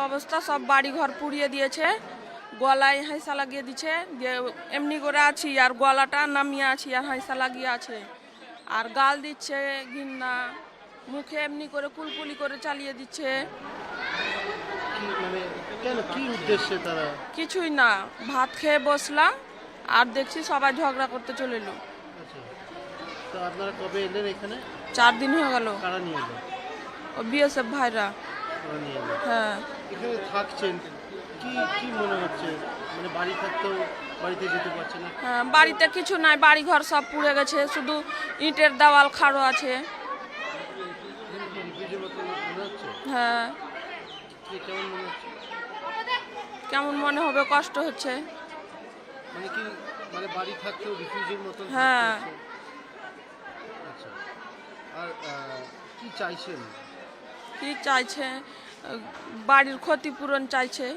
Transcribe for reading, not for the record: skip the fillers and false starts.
অবস্থা, সব বাড়ি ঘর পুড়িয়ে দিয়েছে, গলায় হাইসা লাগিয়ে দিচ্ছে, যে এমনি করে আছি আর গলাটা নামিয়ে আছি আর হাইসা লাগিয়ে আছে, আর গাল দিচ্ছে ঘৃণা, মুখে এমনি করে কুলকুলি করে চালিয়ে দিচ্ছে। মানে কেন, কি উদ্দেশ্যে তারা? কিছুই না, ভাত খেয়ে বসলাম আর দেখছি সবাই ঝগড়া করতে চলে এলো। আচ্ছা, তো আপনারা কবে এলেন এখানে? 4 দিন হয়ে গেল। কারা নিয়ে এলো? ও বিএসএফ ভাইরা। কারা নিয়ে এলো? হ্যাঁ। এখানে থাকছেন, কি কি মনে হচ্ছে? মানে বাড়ি থাকতেও বাড়িতে যেতে পারছে না? হ্যাঁ, বাড়িতে কিছু নাই, বাড়ি ঘর সব পুড়ে গেছে, শুধু ইটের দেওয়াল খাড়ো আছে। রিফিউজির মতো মনে হচ্ছে? হ্যাঁ। কেমন মনে হচ্ছে? কেমন মনে হবে, কষ্ট হচ্ছে। মানে কি, মানে বাড়ি থাকতেও রিফিউজির মতো? হ্যাঁ। আচ্ছা, আর কি চাইছেন? কি চাইছে, বাড়ির ক্ষতিপূরণ চাইছে।